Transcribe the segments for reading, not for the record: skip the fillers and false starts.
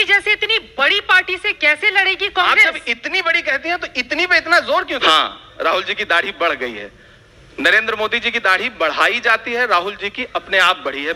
BJP जैसी इतनी बड़ी पार्टी से कैसे लड़ेगी कांग्रेस? आप जब इतनी बड़ी कहती हैं तो इतनी पे इतना जोर क्यों? हाँ, राहुल जी की दाढ़ी बढ़ गई है। नरेंद्र मोदी जी की दाढ़ी बढ़ाई जाती है, राहुल जी की अपने आप बढ़ी है।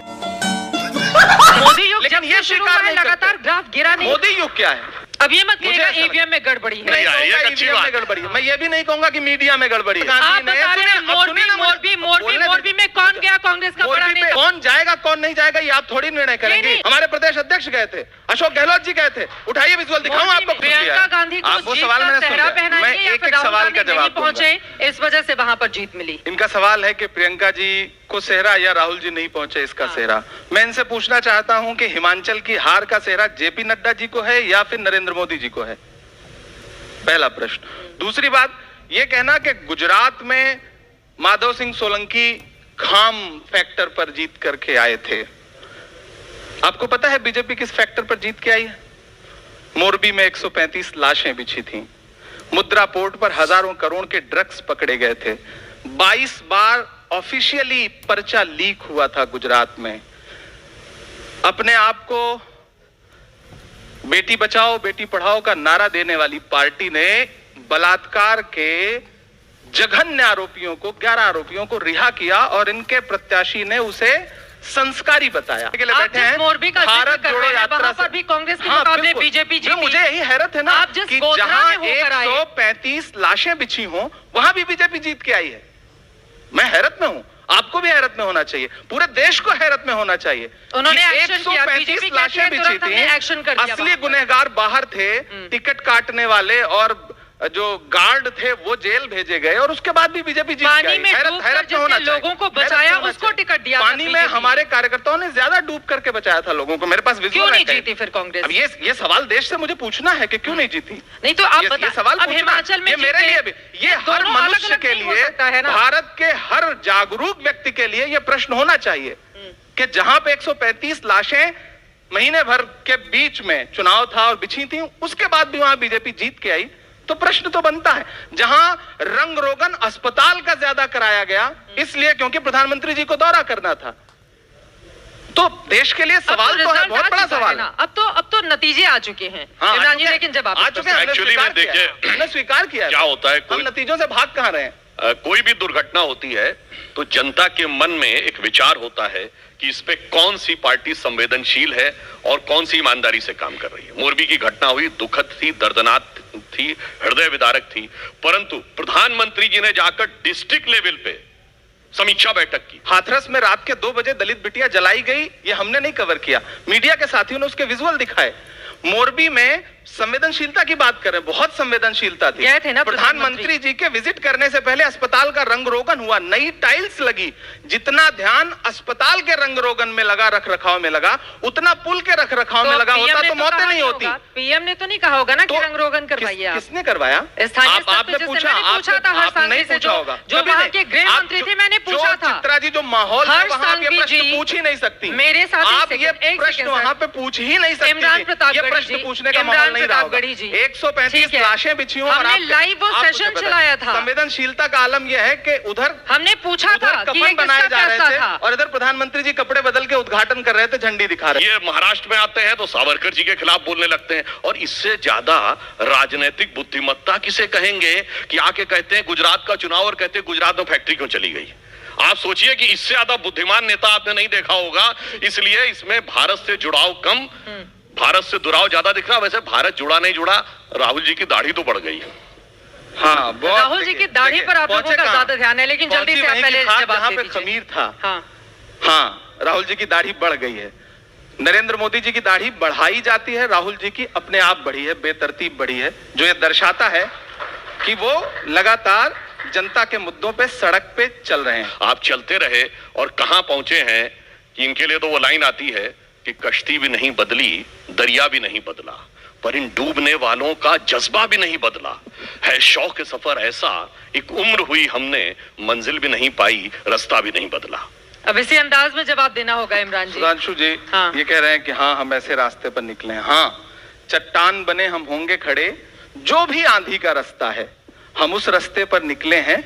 मोदी युग लेकिन ये शुरू हुआ है लगातार ग्राफ गिरा नहीं। मोदी युग क्या है? अब ये मत कहिएगा ईवीएम में गड़बड़ी है। ईवीएम में गड़बड़ी है। मैं ये भी नहीं कहूंगा कि मीडिया में गड़बड़ी है। आप बता रहे हैं मोरबी में कौन गया कांग्रेस का बड़ा नेता? कौन जाएगा कौन नहीं जाएगा ये आप थोड़ी निर्णय करेंगे। हमारे प्रदेश अध्यक्ष गए थे, अशोक गहलोत जी गए थे। उठाइए विजुअल दिखाऊं आपको। प्रियंका गांधी को जीत का सेहरा पहनाएंगे या फिर राहुल गांधी नहीं पहुंचे इस वजह से वहां पर जीत मिली? इनका सवाल है कि प्रियंका जी को सेहरा या राहुल जी नहीं पहुंचे इसका सेहरा। मैं इनसे पूछना चाहता हूं कि हिमाचल की हार का सेहरा जेपी नड्डा जी को है या फिर नरेंद्र मोदी जी को है? पहला प्रश्न। दूसरी बात, यह कहना कि गुजरात में माधव सिंह सोलंकी खाम फैक्टर पर जीत करके आए थे। आपको पता है बीजेपी किस फैक्टर पर जीत के आई है? मोरबी में 135 लाशें बिछी थीं। मुद्रा पोर्ट पर हजारों करोड़ के ड्रग्स पकड़े गए थे। 22 बार ऑफिशियली पर्चा लीक हुआ था गुजरात में। अपने आप को बेटी बचाओ बेटी पढ़ाओ का नारा देने वाली पार्टी ने बलात्कार के जघन्य आरोपियों को 11 आरोपियों को रिहा किया और इनके प्रत्याशी ने उसे संस्कारी बताया। बैठे हैं भारत जोड़ो यात्रा पर भी कांग्रेस के मुकाबले बीजेपी जीती। मुझे यही हैरत है ना कि जहां 135 लाशें बिछी हों वहां भी बीजेपी जीत के आई है। मैं हैरत में हूं, आपको भी हैरत में होना चाहिए, पूरे देश को हैरत में होना चाहिए। उन्होंने 135 लाशें बिछी थी, असली गुनहगार बाहर थे, टिकट काटने वाले और जो गार्ड थे वो जेल भेजे गए और उसके बाद भी बीजेपी जीत गई। हैरत में होना लोगों को बचाया, उसको टिकट दिया। पानी में हमारे कार्यकर्ताओं ने ज्यादा डूब करके बचाया था लोगों को। मेरे पास क्यों नहीं जीती फिर कांग्रेस? अब ये सवाल देश से मुझे पूछना है कि क्यों नहीं जीती। नहीं तो आप ये सवाल अब हिमाचल में मेरे लिए भी, ये हर मनुष्य के लिए, भारत के हर जागरूक व्यक्ति के लिए ये प्रश्न होना चाहिए कि जहां पे 135 लाशें महीने भर के बीच में चुनाव था और बिछी थी, उसके बाद भी वहां बीजेपी जीत के आई, तो प्रश्न तो बनता है। जहां रंग रोगन अस्पताल का ज्यादा कराया गया इसलिए क्योंकि प्रधानमंत्री जी को दौरा करना था, तो देश के लिए सवाल तो है, बहुत बड़ा सवाल। अब तो नतीजे आ चुके हैं इमरान जी, लेकिन जब आ चुके हैं हमने स्वीकार किया। क्या होता है, हम नतीजों से भाग कहां रहे हैं? कोई भी दुर्घटना होती है तो जनता के मन में एक विचार होता है कि इस पे कौन सी पार्टी संवेदनशील है और कौन सी ईमानदारी से काम कर रही है। मोरबी की घटना हुई, दुखद थी, दर्दनाक थी, हृदय विदारक थी, परंतु प्रधानमंत्री जी ने जाकर डिस्ट्रिक्ट लेवल पे समीक्षा बैठक की। हाथरस में रात के 2 बजे दलित बिटिया जलाई गई, ये हमने नहीं कवर किया, मीडिया के साथियों ने उसके विजुअल दिखाए। मोरबी में संवेदनशीलता की बात करें, बहुत संवेदनशीलता थी। थे ना प्रधानमंत्री जी के विजिट करने से पहले अस्पताल का रंग रोगन हुआ, नई टाइल्स लगी। जितना ध्यान अस्पताल के रंग रोगन में लगा, रख रखाव में लगा, उतना पुल के रख रखाव में लगा होता तो मौतें नहीं होती। पीएम ने तो नहीं कहा होगा ना कि रंग रोगन करवाइए। किसने करवाया? आपने पूछा था, नहीं पूछा होगा। जो वहाँ के गृह मंत्री थे, मैंने पूछा था। चित्रा जी, जो माहौल है वहाँ पे प्रश्न पूछ ही नहीं सकती। मेरे साथ आप ये प्रश्न वहाँ पे पूछ ही नहीं सकती। इमरान प्रताप ये प्रश्न पूछने का माहौल नहीं रहा होगा। 135 लाशें बिछी हुई और हमने लाइव वो सेशन चलाया था। संवेदनशीलता का आलम यह है कि उधर हमने पूछा था कि कफन बनाए जा रहे थे और इधर प्रधानमंत्री जी कपड़े बदल के उद्घाटन कर रहे थे, झंडी दिखा रहे। ये महाराष्ट्र में आते हैं तो सावरकर जी के खिलाफ बोलने लगते हैं, और इससे ज्यादा राजनीतिक बुद्धिमत्ता किसे कहेंगे कि आके कहते हैं गुजरात का चुनाव और कहते हैं गुजरात में फैक्ट्री क्यों चली गई। आप सोचिए कि इससे ज्यादा बुद्धिमान नेता आपने नहीं देखा होगा। इसलिए इसमें भारत से जुड़ाव कम, भारत से दुराव ज्यादा दिख रहा। वैसे भारत जुड़ा नहीं जुड़ा, राहुल जी की दाढ़ी तो बढ़ गई। हाँ, राहुल जी की दाढ़ी पर आप लोगों का ज्यादा ध्यान है, लेकिन जल्दी से आप पहले जहां पे खमीर था। हाँ, राहुल जी की दाढ़ी बढ़ गई है। नरेंद्र मोदी जी की दाढ़ी बढ़ाई जाती है, राहुल जी की अपने आप बढ़ी है, बेतरतीब बढ़ी है, जो ये दर्शाता है कि वो लगातार जनता के मुद्दों पे सड़क पे चल रहे हैं। आप चलते रहे और कहां पहुंचे हैं कि इनके लिए तो वो लाइन आती है कि कश्ती भी नहीं बदली, दरिया भी नहीं बदला, पर इन डूबने वालों का जज्बा भी नहीं बदला है। शौक सफर ऐसा, एक उम्र हुई हमने, मंजिल भी नहीं पाई, रास्ता भी नहीं बदला। अब इसी अंदाज में जवाब देना होगा इमरान जी। सुधांशु जी ये कह रहे हैं कि हाँ, हम ऐसे रास्ते पर निकले हैं। हाँ, चट्टान बने हम होंगे खड़े, जो भी आंधी का रास्ता है हम उस रास्ते पर निकले हैं,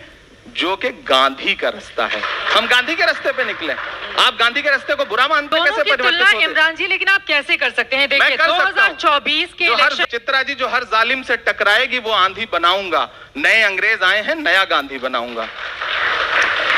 जो कि गांधी का रास्ता है। हम गांधी के रास्ते पे निकले, आप गांधी के रास्ते को बुरा मानते हैं? कैसे परिवर्तित होते? इमरान जी, लेकिन आप कैसे कर सकते हैं? देखिए 2024 के इलेक्शन, चित्रा जी, जो हर जालिम से टकराएगी वो आंधी बनाऊंगा। नए अंग्रेज आए हैं, नया गांधी बनाऊंगा।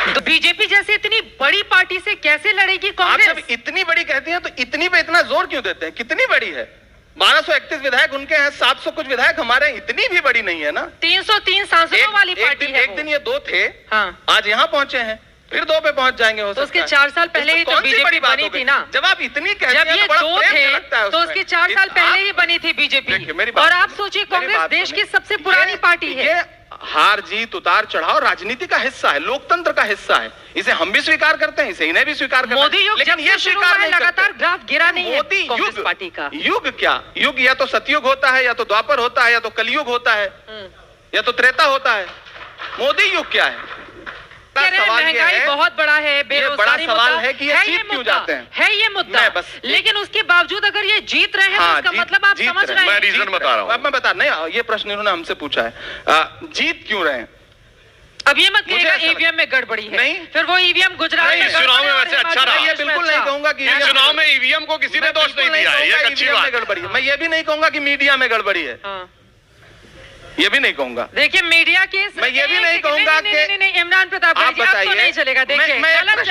तो बीजेपी जैसी इतनी बड़ी पार्टी से कैसे लड़ेगी कांग्रेस? आप जब इतनी बड़ी कहती हैं तो इतनी पे इतना जोर क्यों देते हैं? कितनी बड़ी है? 1231 विधायक उनके हैं, 700 कुछ विधायक हमारे हैं, इतनी भी बड़ी नहीं है ना। 303 सांसदों वाली पार्टी है। एक दिन ये 2 थे, हाँ। आज यहाँ पहुंचे हैं, फिर 2 पे पहुंच जाएंगे। हो तो उसके 4 साल पहले ही तो बीजेपी बनी थी ना। जब आप इतनी कहते जब हैं ये तो बड़ा 2 प्रेम लगता है थे तो उसमें। उसके 4 साल पहले ही बनी थी बीजेपी। और आप सोचिए, कांग्रेस देश की सबसे पुरानी पार्टी है। ये हार जीत, उतार चढ़ाव राजनीति का हिस्सा है, लोकतंत्र का हिस्सा है। इसे हम भी स्वीकार करते हैं, इसे इन्हें भी स्वीकार करते हैं। मोदी युग लेकिन ये स्वीकार नहीं लगातार ग्राफ गिरा नहीं है मोदी कांग्रेस पार्टी का। युग क्या युग? या तो सतयुग होता है, या तो द्वापर होता है, या तो कलयुग होता है, या तो त्रेता होता है। मोदी युग क्या है? महंगाई बहुत बड़ा है, बेरोजगारी सवाल है कि ये जीत क्यों जाते हैं? है ये मुद्दा, लेकिन उसके बावजूद अगर ये जीत रहे हैं तो इसका मतलब आप समझ रहे हैं। मैं रीजन बता रहा हूँ। अब मैं बता नहीं, ये प्रश्न इन्होंने हमसे पूछा है, जीत क्यों रहे हैं? अब ये मत कहिएगा ईवीएम में गड़बड़ी है, नहीं, फिर वो ईवीएम गुजरात में चुनाव में वैसे अच्छा रहा। ये बिल्कुल नहीं कहूंगा कि चुनाव में ईवीएम को किसी ने दोष नहीं दिया है, ये अच्छी बात है। गड़बड़ी है। मैं ये भी नहीं कहूंगा कि मीडिया में गड़बड़ी है, ये भी नहीं कहूंगा। देखिए मीडिया के, मैं ये भी नहीं कहूंगा कि नहीं इमरान प्रताप जी, आपको नहीं चलेगा। देखिए गलत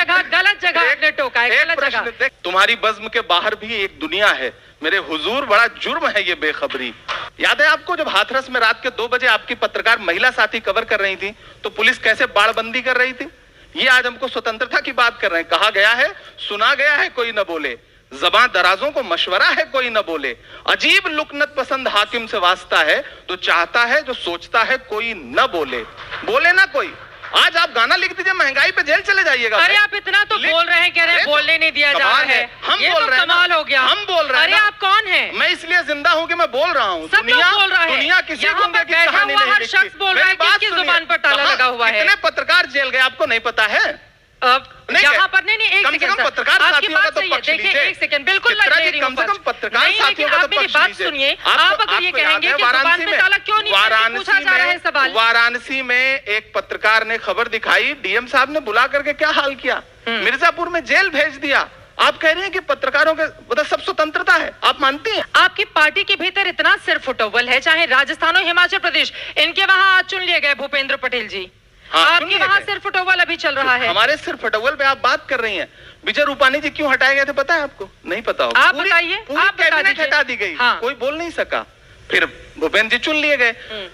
जगह आपने टोका है, गलत जगह। तुम्हारी बज़्म के बाहर भी एक दुनिया है मेरे हुजूर, बड़ा जुर्म है ये बेखबरी। याद है आपको जब हाथरस में रात के 2 बजे आपकी पत्रकार महिला साथी कवर कर रही थी तो पुलिस कैसे बाड़बंदी कर रही थी? ये आज हमको स्वतंत्रता की बात कर रहे हैं। कहा गया है, सुना गया है, कोई न बोले, ज़बां दराजों को मशवरा है, कोई न बोले, अजीब लुकनत पसंद हाकिम से वास्ता है, तो चाहता है जो सोचता है कोई न बोले, बोले ना कोई। आज आप गाना लिख दीजिए, महंगाई पे जेल चले जाइएगा। अरे आप इतना तो बोल रहे हैं, कह रहे हैं बोलने नहीं दिया जा रहा है। हम ये बोल तो रहे हैं, कमाल हो गया। हम बोल रहे हैं। अरे आप कौन हैं? मैं इसलिए जिंदा हूं कि मैं बोल रहा हूं। सब लोग बोल रहे हैं। दुनिया किसी यहाँ गुंडे पे की बैठा कहानी हुआ नहीं हर लिखती। शख्स बोल रहा है, किसकी जुबान पर ताला लगा हुआ है? कितने पत्रकार जेल गए आपको नहीं पता है? अब यहाँ पर नहीं, एक कम से कम पत्रकार साथियों का तो पक्ष लीजिए। देखिए 1 सेकंड, बिल्कुल लग रही है। कम से कम पत्रकार साथियों का तो पक्ष लीजिए। बात सुनिए, आप अगर ये कहेंगे कि जुबान पे ताला क्यों नहीं है, पूछा जा रहा है सवाल। वाराणसी में एक पत्रकार ने खबर दिखाई, डीएम साहब ने बुला करके क्या हाल किया, मिर्जापुर में जेल भेज दिया। आप कह रहे हैं कि पत्रकारों के मतलब सब स्वतंत्रता है, आप मानती हैं? आपकी पार्टी के भीतर इतना सिरफुटौल है, चाहे राजस्थान और हिमाचल प्रदेश, इनके वहां आज चुन लिए गए भूपेंद्र पटेल जी। हाँ, आपके वहां सिरफुटौल अभी चल रहा है। हमारे सिरफुटौल पे आप बात कर रही हैं। विजय रूपानी जी क्यों हटाए गए थे पता है आपको? नहीं पता होगा। आप बताइए, आप कैबिनेट हटा दी गई। हाँ। कोई बोल नहीं सका, फिर भूपेंद्र जी चुन लिए गए।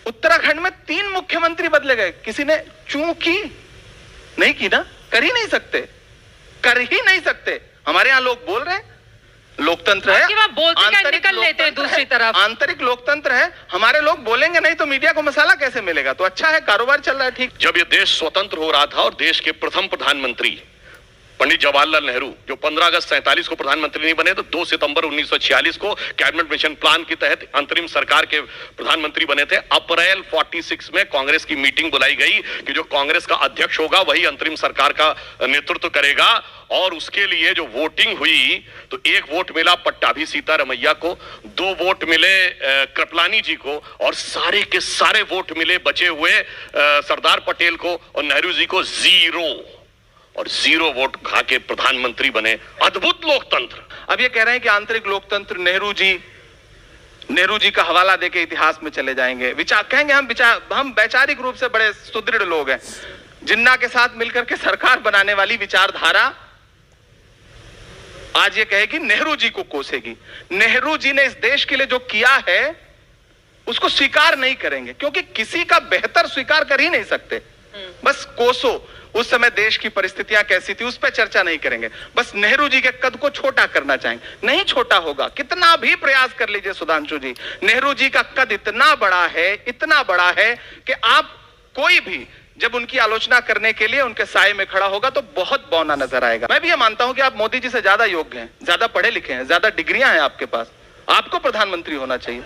उत्तराखंड में 3 मुख्यमंत्री बदले गए, किसी ने चूं की नहीं की ना, कर ही नहीं सकते, कर ही नहीं सकते। हमारे यहाँ लोग बोल रहे हैं, लोकतंत्र है, निकल लेते हैं दूसरी तरफ, आंतरिक लोकतंत्र है। हमारे लोग बोलेंगे नहीं तो मीडिया को मसाला कैसे मिलेगा? तो अच्छा है, कारोबार चल रहा है, ठीक। जब ये देश स्वतंत्र हो रहा था और देश के प्रथम प्रधानमंत्री पंडित जवाहरलाल नेहरू जो 15 अगस्त 47 को प्रधानमंत्री नहीं बने तो 2 सितंबर 1946 को कैबिनेट मिशन प्लान के तहत अंतरिम सरकार के प्रधानमंत्री बने थे। अप्रैल 46 में कांग्रेस की मीटिंग बुलाई गई कि जो कांग्रेस का अध्यक्ष होगा वही अंतरिम सरकार का नेतृत्व करेगा, और उसके लिए जो वोटिंग हुई तो 1 वोट मिला पट्टाभी सीतारमैया को, 2 वोट मिले कृपलानी जी को, और सारे के सारे वोट मिले बचे हुए सरदार पटेल को, और नेहरू जी को 0 वोट खा के प्रधानमंत्री बने। अद्भुत लोकतंत्र। अब ये कह रहे हैं कि आंतरिक लोकतंत्र, नेहरू जी का हवाला देके इतिहास में चले जाएंगे। विचार कहेंगे हम वैचारिक रूप से बड़े सुदृढ़ लोग हैं। जिन्ना के साथ मिलकर के सरकार बनाने वाली विचारधारा आज ये कहेगी नेहरू जी को कोसेगी। नेहरू जी ने इस देश के लिए जो किया है उसको स्वीकार नहीं करेंगे, क्योंकि किसी का बेहतर स्वीकार कर ही नहीं सकते। बस कोसो, उस समय देश की परिस्थितियां कैसी थी उस पर चर्चा नहीं करेंगे, बस नेहरू जी के कद को छोटा करना चाहेंगे। नहीं छोटा होगा, कितना भी प्रयास कर लीजिए सुधांशु जी, नेहरू जी का कद इतना बड़ा है कि आप कोई भी जब उनकी आलोचना करने के लिए उनके साए में खड़ा होगा तो बहुत बौना नजर आएगा। मैं भी ये मानता हूं कि आप मोदी जी से ज्यादा योग्य हैं, ज्यादा पढ़े लिखे हैं, ज्यादा डिग्रियां हैं आपके पास, आपको प्रधानमंत्री होना चाहिए।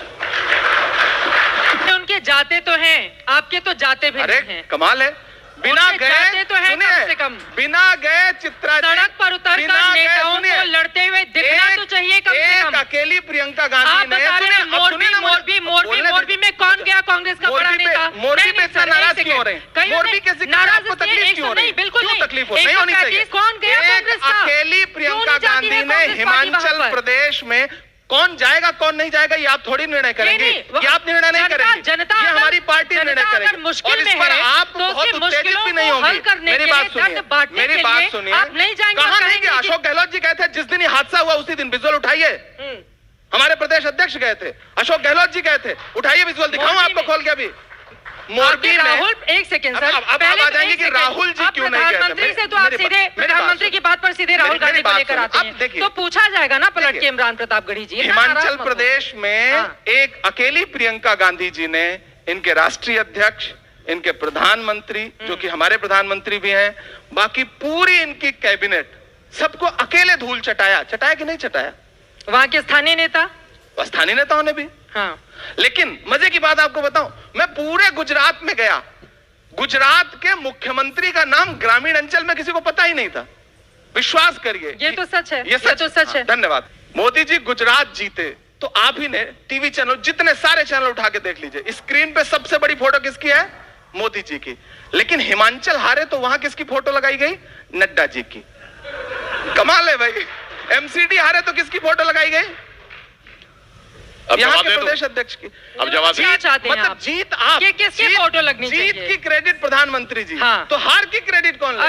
उनके जाते तो हैं, आपके तो जाते भी नहीं हैं। कमाल है, बिना गए तो है कम से कम, बिना गए चित्रा सड़क पर उतर कर नेताओं को लड़ते हुए दिखना तो चाहिए कम से कम। अकेली प्रियंका गांधी ने मोरबी में कौन गया कांग्रेस का बड़ा नेता। मोरबी पे इतना नाराज क्यों हो रहे हैं? मोरबी के जिक्र में आपको तकलीफ क्यों हो रही है? बिल्कुल क्यों तकलीफ हो? नहीं होनी चाहिए। कौन गया कांग्रेस का? अकेली प्रियंका गांधी ने हिमाचल प्रदेश में कौन जाएगा कौन नहीं जाएगा ये आप थोड़ी निर्णय करेंगे, ये आप निर्णय नहीं करेंगे, जनता ये हमारी पार्टी निर्णय करेगी। और इस पर आप बहुत उत्तेजित भी नहीं होंगे। मेरी बात सुनिए, मेरी बात सुनिए। कहाँ नहीं गए? अशोक गहलोत जी गए थे जिस दिन ये हादसा हुआ उसी दिन। विजुअल उठाइए, हमारे प्रदेश अध्यक्ष गए थे, अशोक गहलोत जी गए थे। उठाइए विजुअल, दिखाऊं आपको खोल के अभी। मोरबी में राहुल, एक सेकंड सर, अब आ जाएंगे कि राहुल जी क्यों नहीं गए थे। प्रधानमंत्री से तो आप सीधे प्रधानमंत्री की बात पर सीधे राहुल गांधी को लेकर आते हैं, तो पूछा जाएगा ना पलट के इमरान प्रतापगढ़ी जी। हिमाचल प्रदेश में एक अकेली प्रियंका गांधी जी ने इनके राष्ट्रीय अध्यक्ष, इनके प्रधानमंत्री जो कि हमारे प्रधानमंत्री भी हैं, बाकी पूरी इनकी कैबिनेट, सबको अकेले धूल चटाया कि नहीं चटाया? वहां के स्थानीय नेता, स्थानीय नेताओं ने भी। हाँ, लेकिन मजे की बात आपको बताऊं, मैं पूरे गुजरात में गया, गुजरात के मुख्यमंत्री का नाम ग्रामीण अंचल में किसी को पता ही नहीं था। विश्वास करिए, ये तो सच है, ये तो सच है। धन्यवाद। मोदी जी गुजरात जीते तो आप ही ने टीवी चैनल, जितने सारे चैनल उठा के देख लीजिए, स्क्रीन पे सबसे बड़ी फोटो किसकी है? मोदी जी की। लेकिन हिमाचल हारे तो वहां किसकी फोटो लगाई गई? नड्डा जी की। कमाल है भाई। एमसीडी हारे तो किसकी फोटो लगाई गई? यहाँ के प्रदेश अध्यक्ष की। अब जवाब चाहते हैं मतलब जीत आप, किसकी फोटो लगनी चाहिए? जीत की क्रेडिट प्रधानमंत्री जी, तो हार की क्रेडिट कौन लेगा?